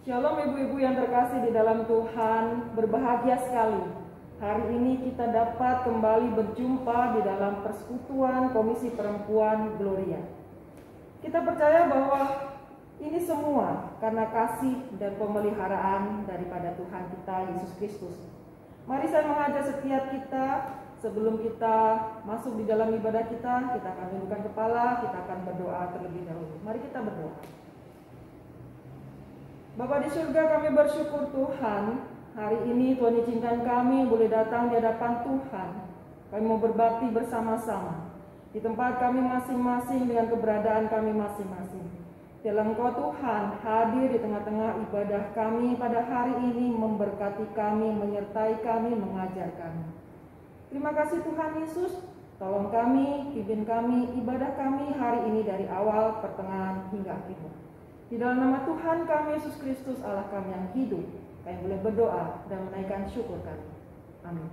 Shalom ibu-ibu yang terkasih di dalam Tuhan, berbahagia sekali. Hari ini kita dapat kembali berjumpa di dalam persekutuan Komisi Perempuan Gloria. Kita percaya bahwa ini semua karena kasih dan pemeliharaan daripada Tuhan kita Yesus Kristus. Mari saya mengajak setiap kita sebelum kita masuk di dalam ibadah kita akan tundukkan kepala, kita akan berdoa terlebih dahulu. Mari kita berdoa. Bapa di surga, kami bersyukur Tuhan, hari ini Tuhan izinkan kami boleh datang di hadapan Tuhan. Kami mau berbakti bersama-sama di tempat kami masing-masing dengan keberadaan kami masing-masing. Dalam Engkau Tuhan hadir di tengah-tengah ibadah kami pada hari ini, memberkati kami, menyertai kami, mengajar kami. Terima kasih Tuhan Yesus, tolong kami, pimpin kami, ibadah kami hari ini dari awal, pertengahan, hingga akhir. Di dalam nama Tuhan kami Yesus Kristus Allah kami yang hidup, kami boleh berdoa dan menaikkan syukur kami. Amin.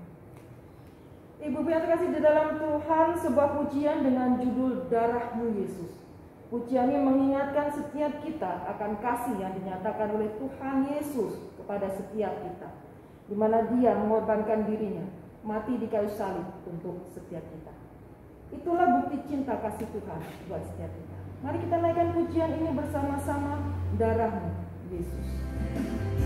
Ibu yang terkasih di dalam Tuhan, sebuah pujian dengan judul Darah-Mu Yesus. Pujian ini mengingatkan setiap kita akan kasih yang dinyatakan oleh Tuhan Yesus kepada setiap kita, di mana Dia mengorbankan dirinya, mati di kayu salib untuk setiap kita. Itulah bukti cinta kasih Tuhan buat setiap kita. Mari kita naikkan pujian ini bersama-sama, Darah-Mu Yesus. Darah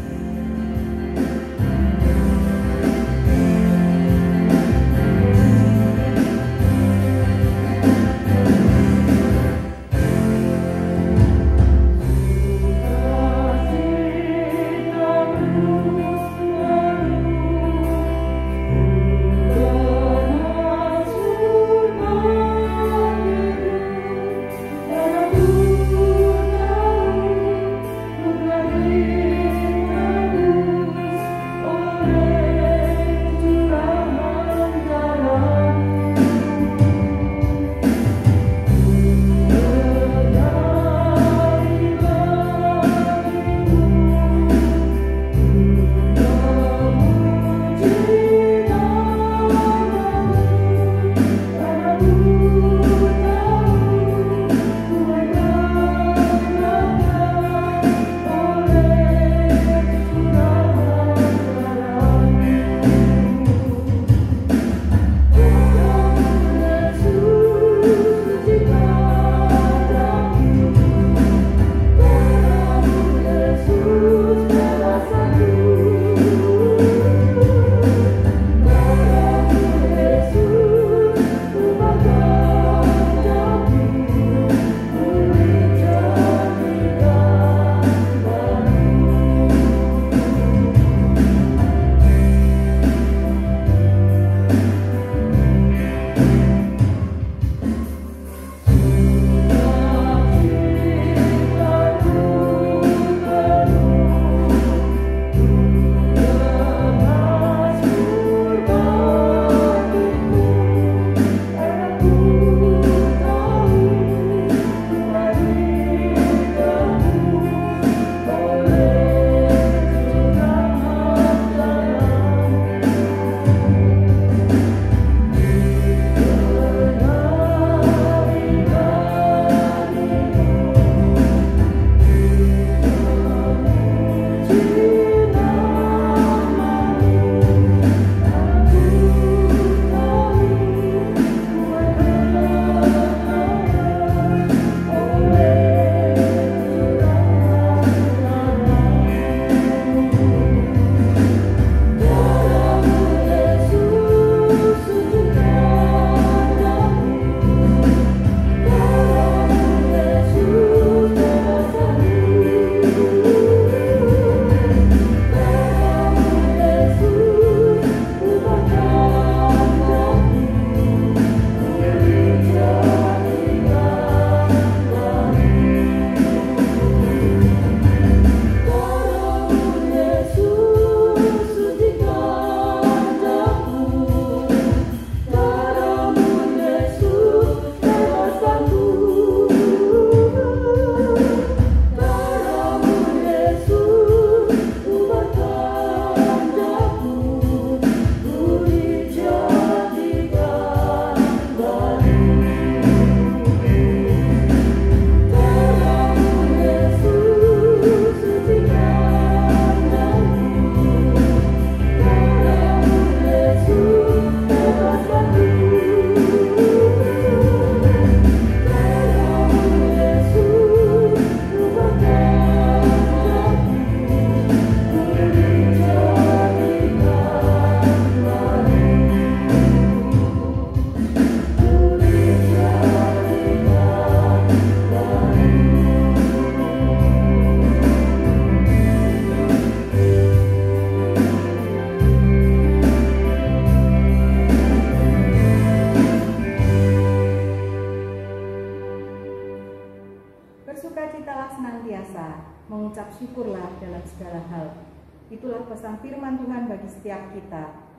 bersukacitalah senantiasa, mengucap syukurlah dalam segala hal. Itulah pesan firman Tuhan bagi setiap kita.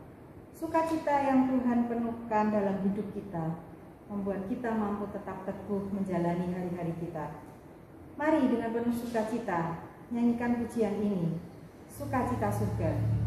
Sukacita yang Tuhan penuhkan dalam hidup kita membuat kita mampu tetap teguh menjalani hari-hari kita. Mari dengan penuh sukacita nyanyikan pujian ini, Sukacita Surga.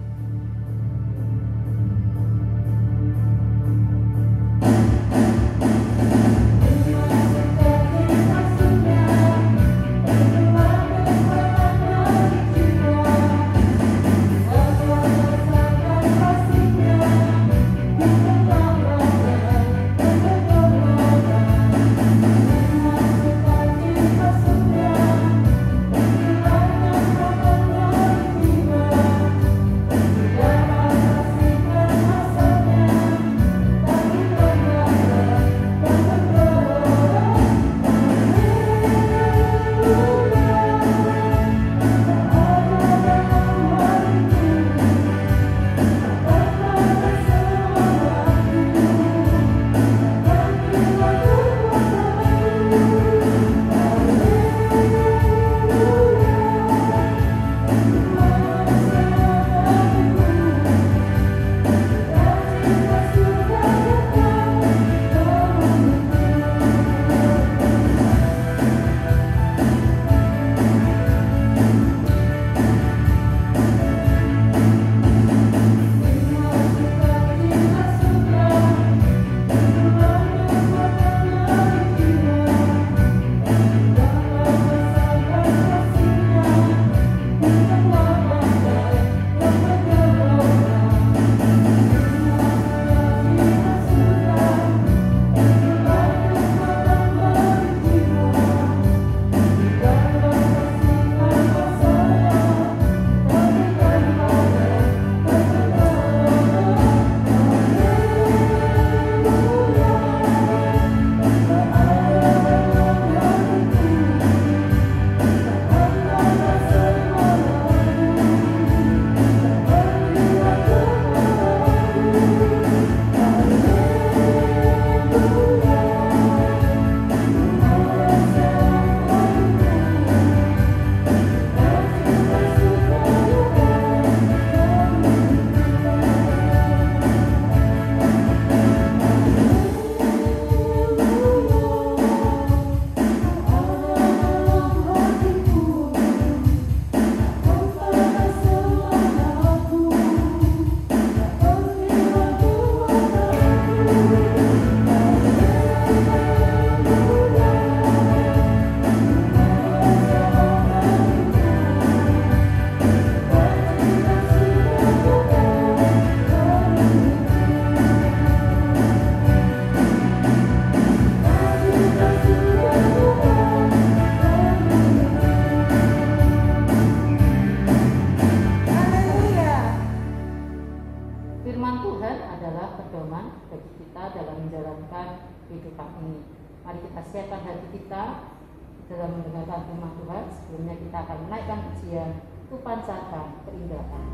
dalam mendengarkan firman Tuhan. Sebelumnya kita akan menaikkan pujian Kupancakan Keindahan.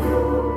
Ku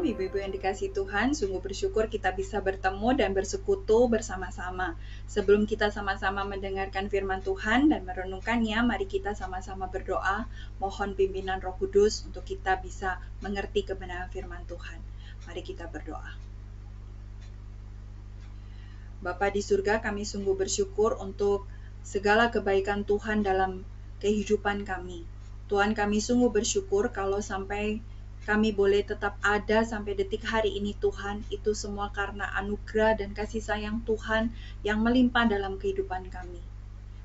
Shalom, ibu-ibu yang dikasihi Tuhan, sungguh bersyukur kita bisa bertemu dan bersekutu bersama-sama. Sebelum kita sama-sama mendengarkan firman Tuhan dan merenungkannya, mari kita sama-sama berdoa, mohon pimpinan Roh Kudus untuk kita bisa mengerti kebenaran firman Tuhan. Mari kita berdoa. Bapa di surga, kami sungguh bersyukur untuk segala kebaikan Tuhan dalam kehidupan kami. Tuhan, kami sungguh bersyukur kalau sampai kami boleh tetap ada sampai detik hari ini Tuhan, itu semua karena anugerah dan kasih sayang Tuhan yang melimpah dalam kehidupan kami.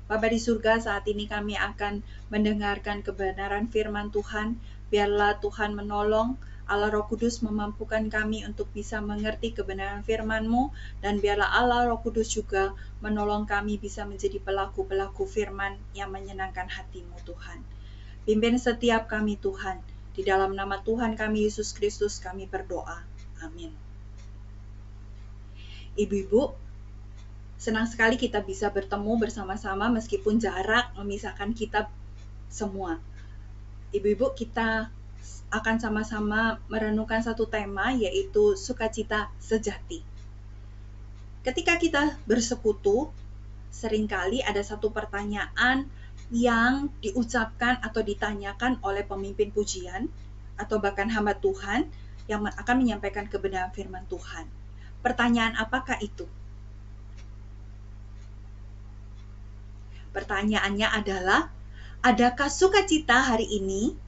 Bapa di surga, saat ini kami akan mendengarkan kebenaran firman Tuhan. Biarlah Tuhan menolong, Allah Roh Kudus memampukan kami untuk bisa mengerti kebenaran firman-Mu, dan biarlah Allah Roh Kudus juga menolong kami bisa menjadi pelaku-pelaku firman yang menyenangkan hati-Mu Tuhan. Pimpin setiap kami Tuhan. Di dalam nama Tuhan kami Yesus Kristus kami berdoa. Amin. Ibu-ibu, senang sekali kita bisa bertemu bersama-sama meskipun jarak memisahkan kita semua. Ibu-ibu, kita akan sama-sama merenungkan satu tema, yaitu sukacita sejati. Ketika kita bersekutu, seringkali ada satu pertanyaan yang diucapkan atau ditanyakan oleh pemimpin pujian atau bahkan hamba Tuhan yang akan menyampaikan kebenaran firman Tuhan. Pertanyaan apakah itu? Pertanyaannya adalah, adakah sukacita hari ini?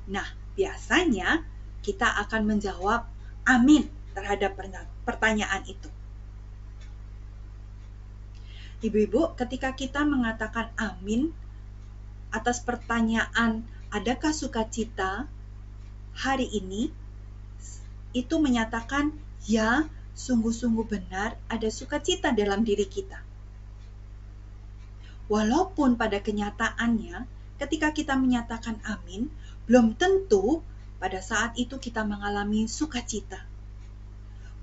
Nah, biasanya kita akan menjawab amin terhadap pertanyaan itu. Ibu-ibu, ketika kita mengatakan amin atas pertanyaan adakah sukacita hari ini, itu menyatakan ya, sungguh-sungguh benar ada sukacita dalam diri kita. Walaupun pada kenyataannya ketika kita menyatakan amin, belum tentu pada saat itu kita mengalami sukacita.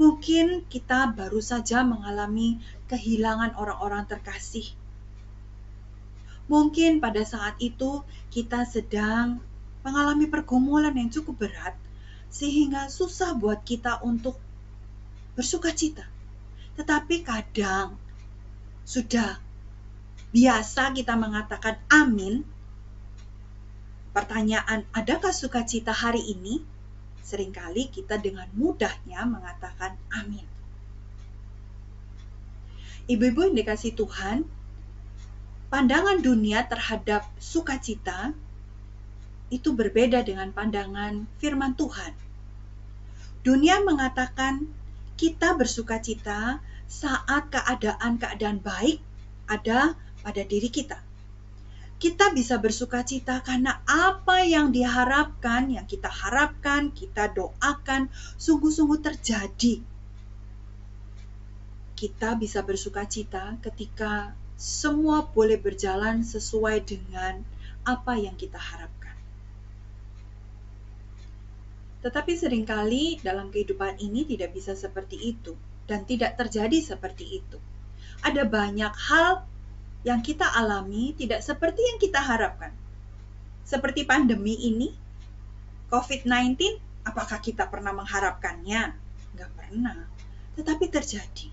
Mungkin kita baru saja mengalami kehilangan orang-orang terkasih. Mungkin pada saat itu kita sedang mengalami pergumulan yang cukup berat, sehingga susah buat kita untuk bersukacita. Tetapi kadang sudah biasa kita mengatakan amin. Pertanyaan, adakah sukacita hari ini? Seringkali kita dengan mudahnya mengatakan amin. Ibu-ibu yang dikasihi Tuhan, pandangan dunia terhadap sukacita itu berbeda dengan pandangan firman Tuhan. Dunia mengatakan kita bersukacita saat keadaan-keadaan baik ada pada diri kita. Kita bisa bersukacita karena apa yang diharapkan, yang kita harapkan, kita doakan, sungguh-sungguh terjadi. Kita bisa bersukacita ketika semua boleh berjalan sesuai dengan apa yang kita harapkan. Tetapi seringkali dalam kehidupan ini tidak bisa seperti itu, dan tidak terjadi seperti itu. Ada banyak hal yang kita alami tidak seperti yang kita harapkan. Seperti pandemi ini, COVID-19, apakah kita pernah mengharapkannya? Enggak pernah, tetapi terjadi.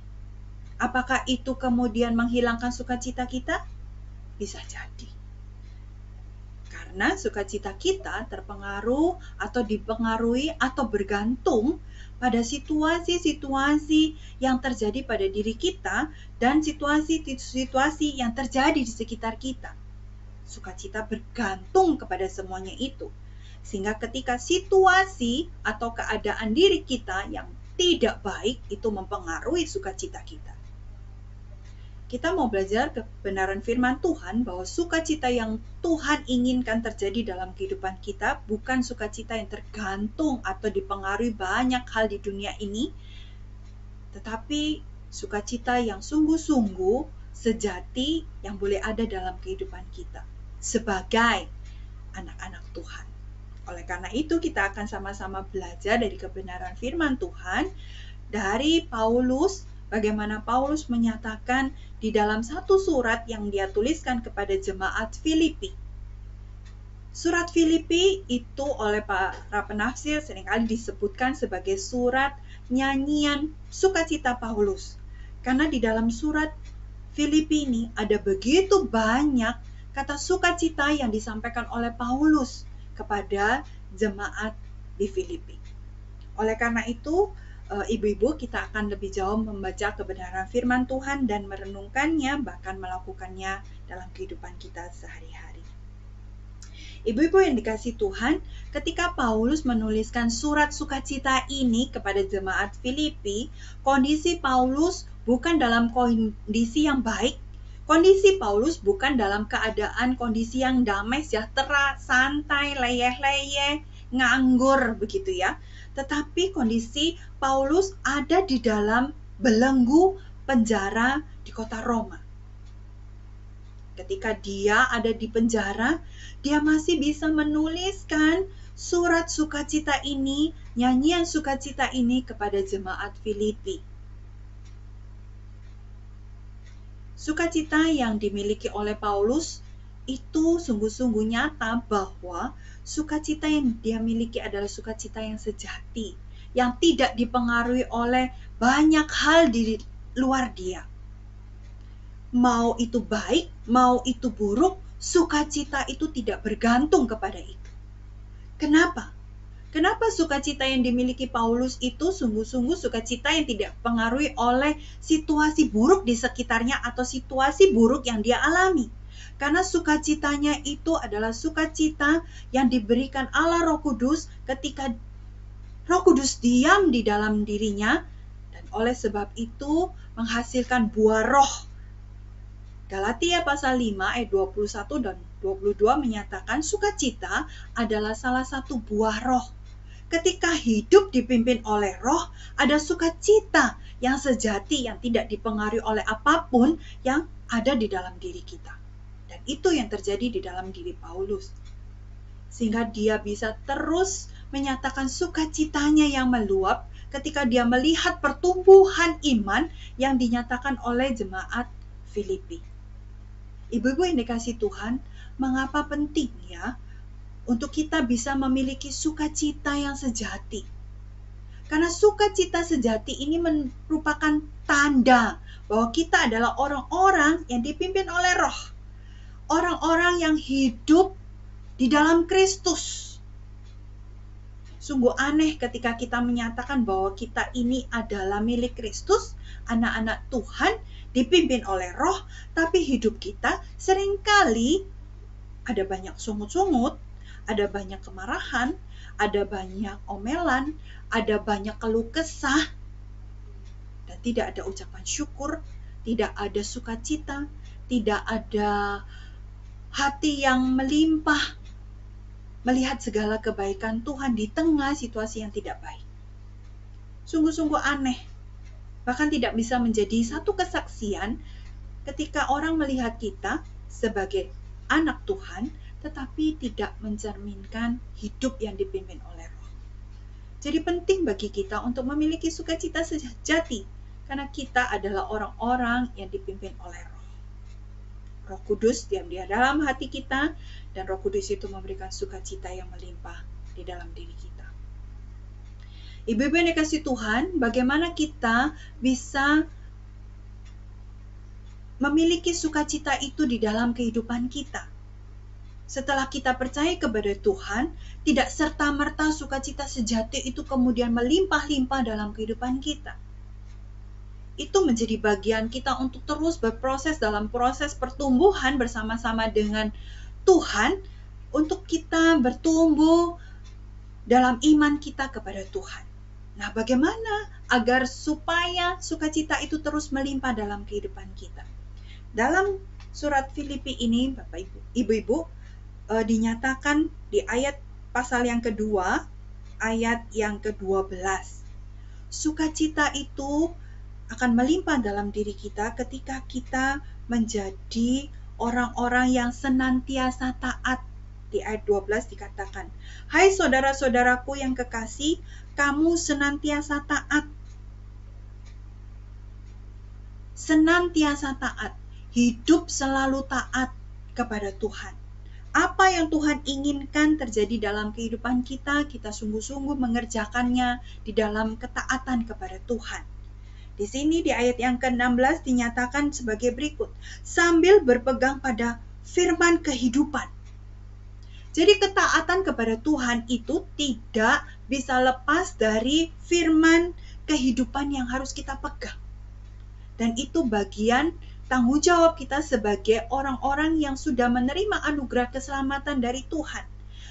Apakah itu kemudian menghilangkan sukacita kita? Bisa jadi. Karena sukacita kita terpengaruh atau dipengaruhi atau bergantung pada situasi-situasi yang terjadi pada diri kita dan situasi-situasi yang terjadi di sekitar kita. Sukacita bergantung kepada semuanya itu. Sehingga ketika situasi atau keadaan diri kita yang tidak baik itu mempengaruhi sukacita kita. Kita mau belajar kebenaran firman Tuhan bahwa sukacita yang Tuhan inginkan terjadi dalam kehidupan kita bukan sukacita yang tergantung atau dipengaruhi banyak hal di dunia ini, tetapi sukacita yang sungguh-sungguh sejati yang boleh ada dalam kehidupan kita sebagai anak-anak Tuhan. Oleh karena itu kita akan sama-sama belajar dari kebenaran firman Tuhan dari Paulus, bagaimana Paulus menyatakan di dalam satu surat yang dia tuliskan kepada jemaat Filipi. Surat Filipi itu oleh para penafsir seringkali disebutkan sebagai surat nyanyian sukacita Paulus. Karena di dalam surat Filipi ini ada begitu banyak kata sukacita yang disampaikan oleh Paulus kepada jemaat di Filipi. Oleh karena itu, ibu-ibu, kita akan lebih jauh membaca kebenaran firman Tuhan dan merenungkannya, bahkan melakukannya dalam kehidupan kita sehari-hari. Ibu-ibu yang dikasihi Tuhan, ketika Paulus menuliskan surat sukacita ini kepada jemaat Filipi, kondisi Paulus bukan dalam kondisi yang baik. Kondisi Paulus bukan dalam keadaan kondisi yang damai, sejahtera, santai, leyeh-leyeh, nganggur begitu ya. Tetapi kondisi Paulus ada di dalam belenggu penjara di kota Roma. Ketika dia ada di penjara, dia masih bisa menuliskan surat sukacita ini, nyanyian sukacita ini kepada jemaat Filipi. Sukacita yang dimiliki oleh Paulus itu sungguh-sungguh nyata bahwa sukacita yang dia miliki adalah sukacita yang sejati, yang tidak dipengaruhi oleh banyak hal di luar dia. Mau itu baik, mau itu buruk, sukacita itu tidak bergantung kepada itu. Kenapa? Kenapa sukacita yang dimiliki Paulus itu sungguh-sungguh sukacita yang tidak dipengaruhi oleh situasi buruk di sekitarnya atau situasi buruk yang dia alami? Karena sukacitanya itu adalah sukacita yang diberikan Allah Roh Kudus ketika Roh Kudus diam di dalam dirinya, dan oleh sebab itu menghasilkan buah roh. Galatia pasal 5 ayat 21 dan 22 menyatakan sukacita adalah salah satu buah roh. Ketika hidup dipimpin oleh roh, ada sukacita yang sejati yang tidak dipengaruhi oleh apapun yang ada di dalam diri kita. Dan itu yang terjadi di dalam diri Paulus. Sehingga dia bisa terus menyatakan sukacitanya yang meluap ketika dia melihat pertumbuhan iman yang dinyatakan oleh jemaat Filipi. Ibu-ibu yang dikasihi Tuhan, mengapa penting ya untuk kita bisa memiliki sukacita yang sejati? Karena sukacita sejati ini merupakan tanda bahwa kita adalah orang-orang yang dipimpin oleh roh. Orang-orang yang hidup di dalam Kristus. Sungguh aneh ketika kita menyatakan bahwa kita ini adalah milik Kristus, anak-anak Tuhan, dipimpin oleh roh, tapi hidup kita seringkali ada banyak sungut-sungut, ada banyak kemarahan, ada banyak omelan, ada banyak keluh kesah, dan tidak ada ucapan syukur, tidak ada sukacita, tidak ada hati yang melimpah melihat segala kebaikan Tuhan di tengah situasi yang tidak baik. Sungguh-sungguh aneh. Bahkan tidak bisa menjadi satu kesaksian ketika orang melihat kita sebagai anak Tuhan, tetapi tidak mencerminkan hidup yang dipimpin oleh roh. Jadi penting bagi kita untuk memiliki sukacita sejati, karena kita adalah orang-orang yang dipimpin oleh roh. Roh Kudus diam di dalam hati kita, dan Roh Kudus itu memberikan sukacita yang melimpah di dalam diri kita. Ibu-ibu yang dikasihi Tuhan, bagaimana kita bisa memiliki sukacita itu di dalam kehidupan kita? Setelah kita percaya kepada Tuhan, tidak serta-merta sukacita sejati itu kemudian melimpah-limpah dalam kehidupan kita. Itu menjadi bagian kita untuk terus berproses dalam proses pertumbuhan bersama-sama dengan Tuhan, untuk kita bertumbuh dalam iman kita kepada Tuhan. Nah, bagaimana agar supaya sukacita itu terus melimpah dalam kehidupan kita? Dalam surat Filipi ini, Bapak Ibu, Ibu-ibu, dinyatakan di ayat pasal yang kedua, ayat yang ke-12. Sukacita itu akan melimpah dalam diri kita ketika kita menjadi orang-orang yang senantiasa taat. Di ayat 12 dikatakan, "Hai saudara-saudaraku yang kekasih, kamu senantiasa taat." Senantiasa taat, hidup selalu taat kepada Tuhan. apa yang Tuhan inginkan terjadi dalam kehidupan kita, kita sungguh-sungguh mengerjakannya di dalam ketaatan kepada Tuhan. Di sini di ayat yang ke-16 dinyatakan sebagai berikut, sambil berpegang pada firman kehidupan. Jadi ketaatan kepada Tuhan itu tidak bisa lepas dari firman kehidupan yang harus kita pegang. Dan itu bagian tanggung jawab kita sebagai orang-orang yang sudah menerima anugerah keselamatan dari Tuhan.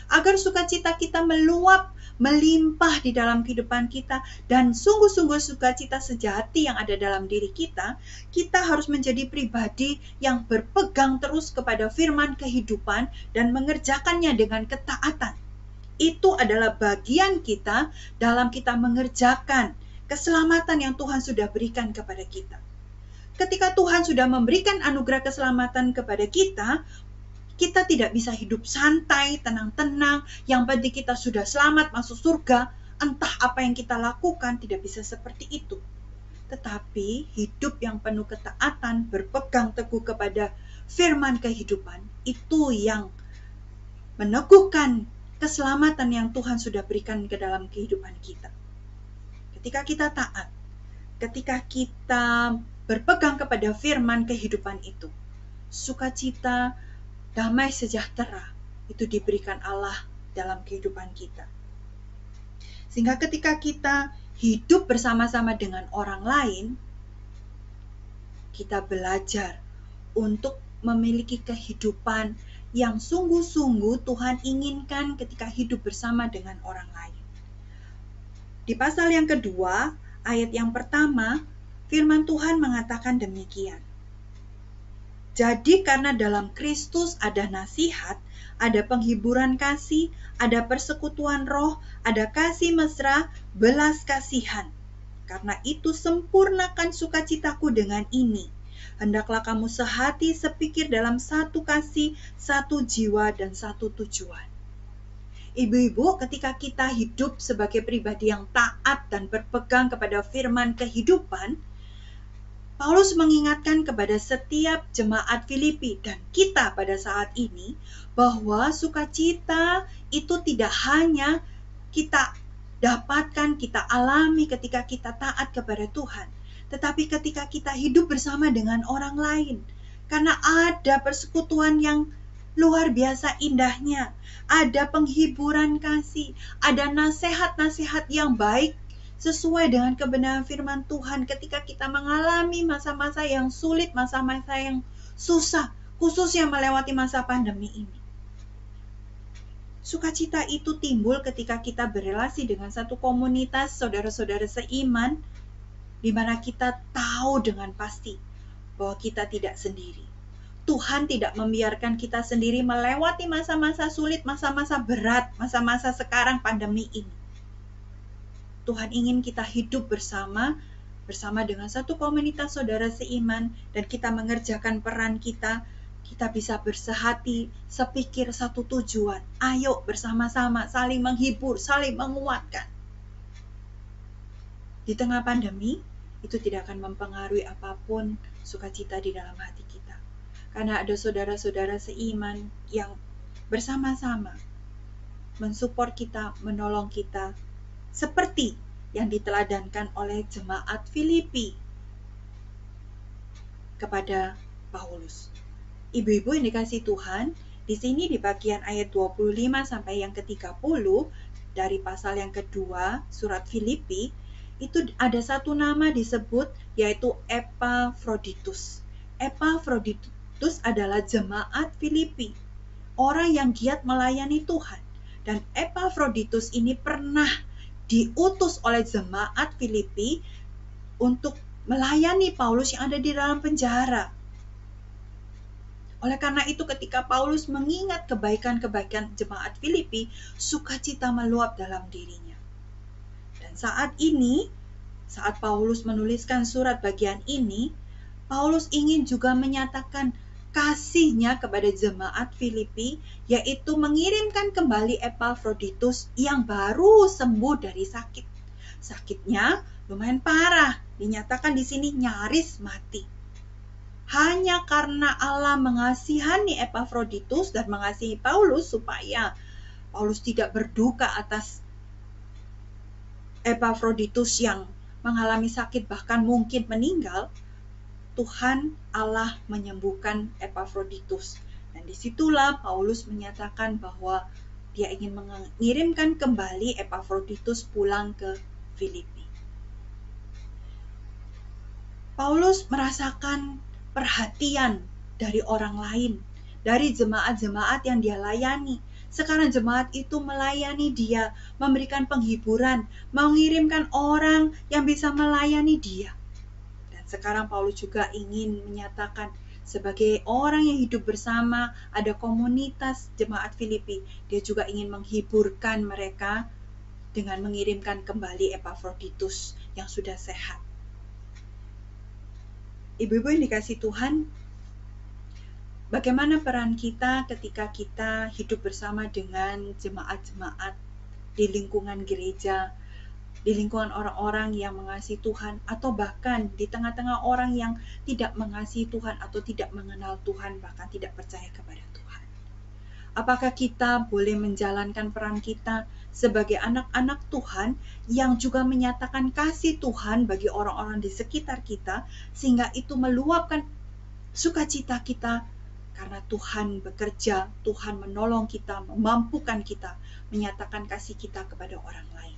Agar sukacita kita meluap, melimpah di dalam kehidupan kita, dan sungguh-sungguh sukacita sejati yang ada dalam diri kita, kita harus menjadi pribadi yang berpegang terus kepada firman kehidupan dan mengerjakannya dengan ketaatan. Itu adalah bagian kita dalam kita mengerjakan keselamatan yang Tuhan sudah berikan kepada kita. Ketika Tuhan sudah memberikan anugerah keselamatan kepada kita, kita tidak bisa hidup santai, tenang-tenang, yang penting kita sudah selamat masuk surga, entah apa yang kita lakukan, tidak bisa seperti itu. Tetapi hidup yang penuh ketaatan, berpegang teguh kepada firman kehidupan, itu yang meneguhkan keselamatan yang Tuhan sudah berikan ke dalam kehidupan kita. Ketika kita taat, ketika kita berpegang kepada firman kehidupan itu, sukacita, damai sejahtera itu diberikan Allah dalam kehidupan kita. Sehingga ketika kita hidup bersama-sama dengan orang lain, kita belajar untuk memiliki kehidupan yang sungguh-sungguh Tuhan inginkan ketika hidup bersama dengan orang lain. Di pasal yang kedua, ayat yang pertama, firman Tuhan mengatakan demikian. Jadi karena dalam Kristus ada nasihat, ada penghiburan kasih, ada persekutuan roh, ada kasih mesra, belas kasihan. Karena itu sempurnakan sukacitaku dengan ini. Hendaklah kamu sehati sepikir dalam satu kasih, satu jiwa, dan satu tujuan. Ibu-ibu, ketika kita hidup sebagai pribadi yang taat dan berpegang kepada firman kehidupan, Paulus mengingatkan kepada setiap jemaat Filipi dan kita pada saat ini bahwa sukacita itu tidak hanya kita dapatkan, kita alami ketika kita taat kepada Tuhan, tetapi ketika kita hidup bersama dengan orang lain. Karena ada persekutuan yang luar biasa indahnya, ada penghiburan kasih, ada nasihat-nasihat yang baik sesuai dengan kebenaran firman Tuhan ketika kita mengalami masa-masa yang sulit, masa-masa yang susah, khususnya melewati masa pandemi ini. Sukacita itu timbul ketika kita berelasi dengan satu komunitas saudara-saudara seiman, di mana kita tahu dengan pasti bahwa kita tidak sendiri. Tuhan tidak membiarkan kita sendiri melewati masa-masa sulit, masa-masa berat, masa-masa sekarang pandemi ini. Tuhan ingin kita hidup bersama dengan satu komunitas saudara seiman, dan kita mengerjakan peran kita bisa bersehati, sepikir, satu tujuan. Ayo bersama-sama saling menghibur, saling menguatkan. Di tengah pandemi, itu tidak akan mempengaruhi apapun sukacita di dalam hati kita. Karena ada saudara-saudara seiman yang bersama-sama mensupport kita, menolong kita, seperti yang diteladankan oleh jemaat Filipi kepada Paulus. Ibu-ibu yang dikasihi Tuhan, di sini di bagian ayat 25 sampai yang ke-30 dari pasal yang kedua surat Filipi, itu ada satu nama disebut, yaitu Epafroditus. Epafroditus adalah jemaat Filipi, orang yang giat melayani Tuhan. Dan Epafroditus ini pernah diutus oleh jemaat Filipi untuk melayani Paulus yang ada di dalam penjara. Oleh karena itu, ketika Paulus mengingat kebaikan-kebaikan jemaat Filipi, sukacita meluap dalam dirinya. Dan saat Paulus menuliskan surat bagian ini, Paulus ingin juga menyatakan kasihnya kepada jemaat Filipi, yaitu mengirimkan kembali Epafroditus yang baru sembuh dari sakit. Sakitnya lumayan parah, dinyatakan di sini nyaris mati. hanya karena Allah mengasihani Epafroditus dan mengasihi Paulus supaya Paulus tidak berduka atas Epafroditus yang mengalami sakit bahkan mungkin meninggal, Tuhan Allah menyembuhkan Epafroditus. Dan disitulah Paulus menyatakan bahwa dia ingin mengirimkan kembali Epafroditus pulang ke Filipi. Paulus merasakan perhatian dari orang lain, dari jemaat-jemaat yang dia layani. Sekarang jemaat itu melayani dia, memberikan penghiburan, mengirimkan orang yang bisa melayani dia. Dan sekarang Paulus juga ingin menyatakan sebagai orang yang hidup bersama, ada komunitas jemaat Filipi, dia juga ingin menghiburkan mereka dengan mengirimkan kembali Epafroditus yang sudah sehat. Ibu-ibu yang dikasihi Tuhan, bagaimana peran kita ketika kita hidup bersama dengan jemaat-jemaat di lingkungan gereja, di lingkungan orang-orang yang mengasihi Tuhan, atau bahkan di tengah-tengah orang yang tidak mengasihi Tuhan atau tidak mengenal Tuhan, bahkan tidak percaya kepada Tuhan. Apakah kita boleh menjalankan peran kita sebagai anak-anak Tuhan yang juga menyatakan kasih Tuhan bagi orang-orang di sekitar kita, sehingga itu meluapkan sukacita kita karena Tuhan bekerja, Tuhan menolong kita, memampukan kita, menyatakan kasih kita kepada orang lain.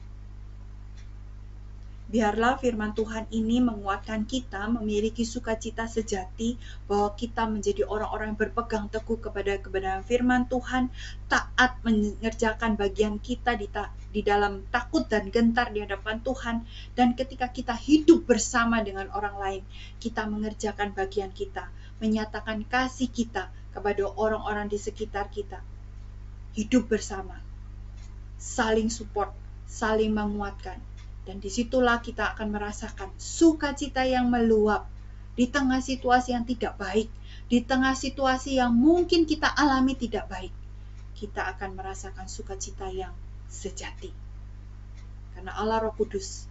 Biarlah firman Tuhan ini menguatkan kita memiliki sukacita sejati bahwa kita menjadi orang-orang yang berpegang teguh kepada kebenaran firman Tuhan, taat mengerjakan bagian kita di dalam takut dan gentar di hadapan Tuhan, dan ketika kita hidup bersama dengan orang lain, kita mengerjakan bagian kita, menyatakan kasih kita kepada orang-orang di sekitar kita. Hidup bersama, saling support, saling menguatkan. Dan disitulah kita akan merasakan sukacita yang meluap di tengah situasi yang tidak baik, di tengah situasi yang mungkin kita alami tidak baik. Kita akan merasakan sukacita yang sejati. Karena Allah Roh Kudus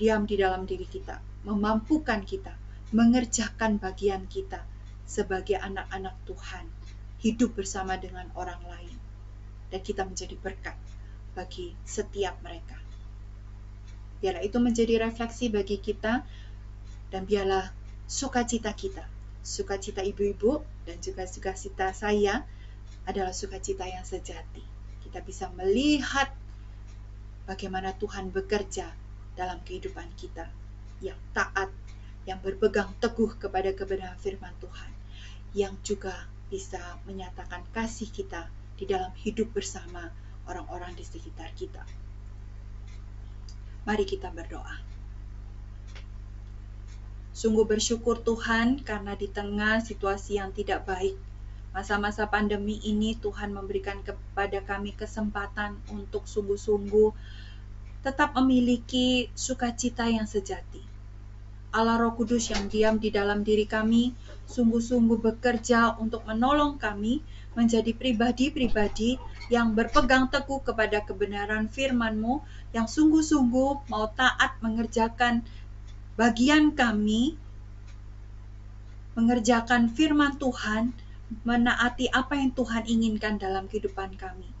diam di dalam diri kita, memampukan kita, mengerjakan bagian kita sebagai anak-anak Tuhan, hidup bersama dengan orang lain. Dan kita menjadi berkat bagi setiap mereka. Biarlah itu menjadi refleksi bagi kita, dan biarlah sukacita kita, sukacita ibu-ibu dan juga sukacita saya adalah sukacita yang sejati. Kita bisa melihat bagaimana Tuhan bekerja dalam kehidupan kita, yang taat, yang berpegang teguh kepada kebenaran firman Tuhan, yang juga bisa menyatakan kasih kita di dalam hidup bersama orang-orang di sekitar kita. Mari kita berdoa. Sungguh bersyukur Tuhan karena di tengah situasi yang tidak baik, masa-masa pandemi ini Tuhan memberikan kepada kami kesempatan untuk sungguh-sungguh tetap memiliki sukacita yang sejati. Allah Roh Kudus yang diam di dalam diri kami sungguh-sungguh bekerja untuk menolong kami menjadi pribadi-pribadi yang berpegang teguh kepada kebenaran firman-Mu, yang sungguh-sungguh mau taat mengerjakan bagian kami, mengerjakan firman Tuhan, menaati apa yang Tuhan inginkan dalam kehidupan kami.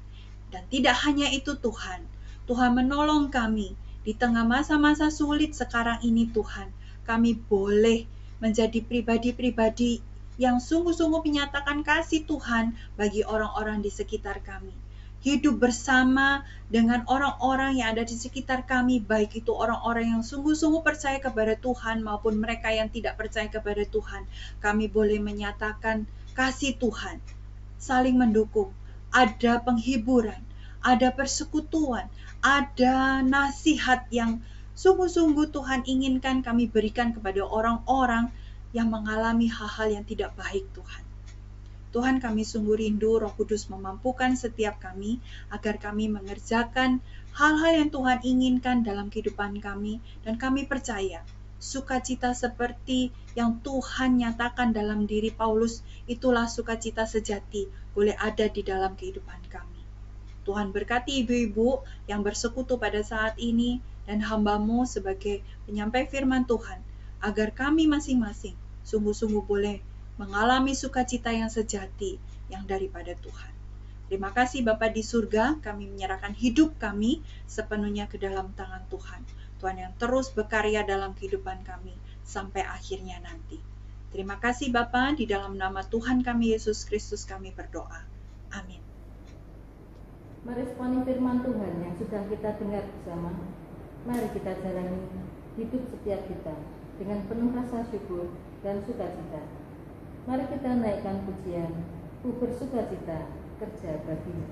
Dan tidak hanya itu Tuhan menolong kami di tengah masa-masa sulit sekarang ini Tuhan. Kami boleh menjadi pribadi-pribadi yang sungguh-sungguh menyatakan kasih Tuhan bagi orang-orang di sekitar kami. Hidup bersama dengan orang-orang yang ada di sekitar kami, baik itu orang-orang yang sungguh-sungguh percaya kepada Tuhan maupun mereka yang tidak percaya kepada Tuhan. Kami boleh menyatakan kasih Tuhan, saling mendukung, ada penghiburan, ada persekutuan, ada nasihat yang sungguh-sungguh Tuhan inginkan kami berikan kepada orang-orang yang mengalami hal-hal yang tidak baik Tuhan. Tuhan, kami sungguh rindu Roh Kudus memampukan setiap kami agar kami mengerjakan hal-hal yang Tuhan inginkan dalam kehidupan kami, dan kami percaya sukacita seperti yang Tuhan nyatakan dalam diri Paulus, itulah sukacita sejati boleh ada di dalam kehidupan kami. Tuhan berkati ibu-ibu yang bersekutu pada saat ini dan hamba-Mu sebagai penyampai firman Tuhan, agar kami masing-masing sungguh-sungguh boleh mengalami sukacita yang sejati yang daripada Tuhan. Terima kasih Bapa di surga, kami menyerahkan hidup kami sepenuhnya ke dalam tangan Tuhan. Tuhan yang terus berkarya dalam kehidupan kami sampai akhirnya nanti. Terima kasih Bapa, di dalam nama Tuhan kami Yesus Kristus kami berdoa. Amin. Meresponi firman Tuhan yang sudah kita dengar bersama, mari kita jalani hidup setiap kita dengan penuh rasa syukur dan sukacita. Mari kita naikkan pujian, ku bersukacita, kerja bagimu.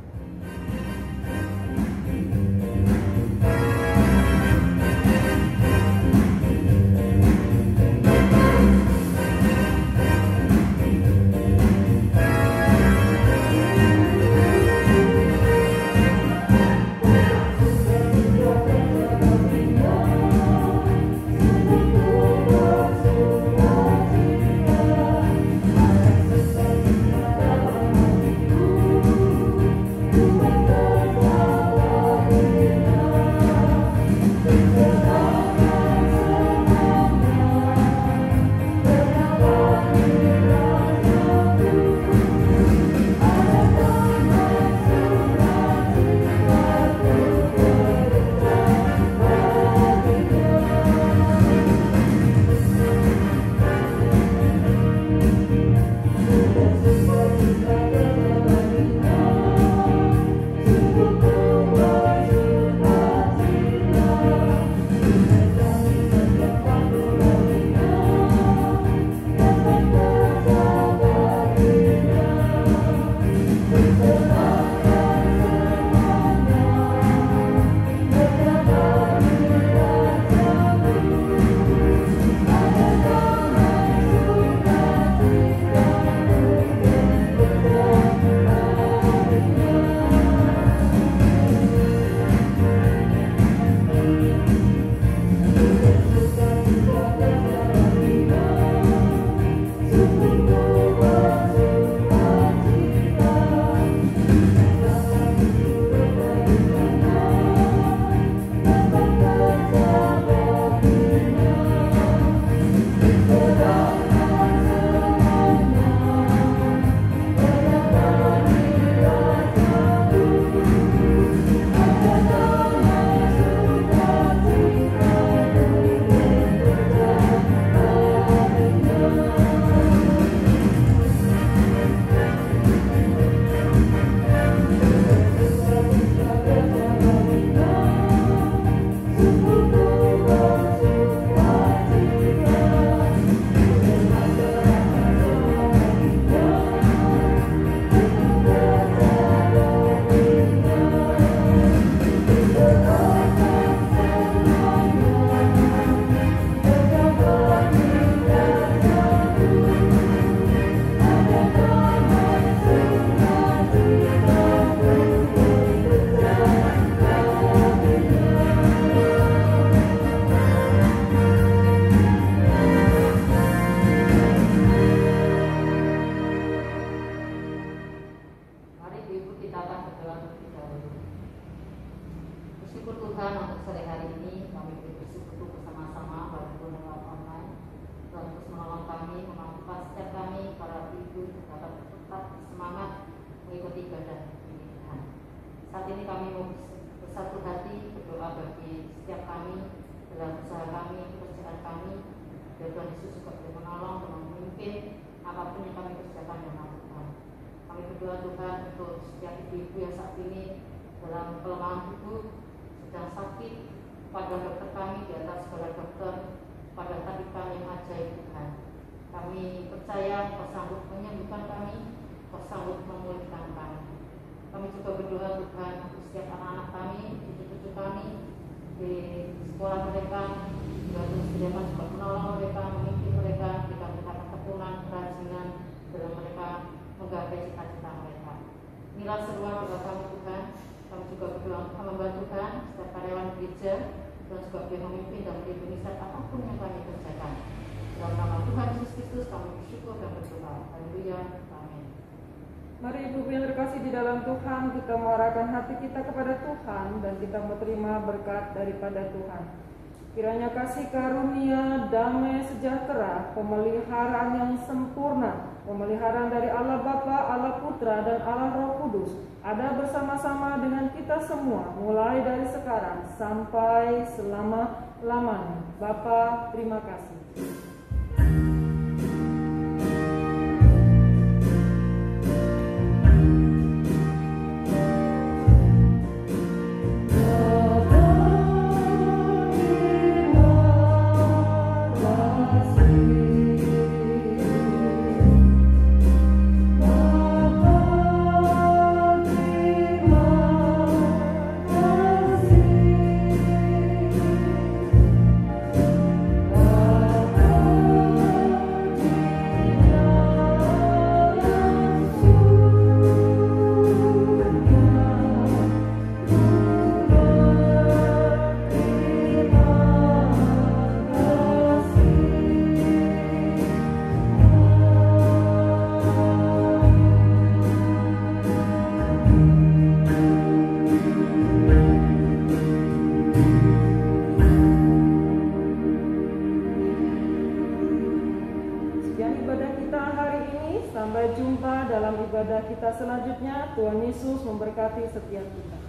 Mari Ibu yang terkasih di dalam Tuhan, kita mengarahkan hati kita kepada Tuhan dan kita menerima berkat daripada Tuhan. Kiranya kasih karunia, damai sejahtera, pemeliharaan yang sempurna pemeliharaan dari Allah Bapa, Allah Putra, dan Allah Roh Kudus ada bersama-sama dengan kita semua, mulai dari sekarang sampai selama-lamanya. Bapa, terima kasih. Sampai jumpa dalam ibadah kita selanjutnya. Tuhan Yesus memberkati setiap kita.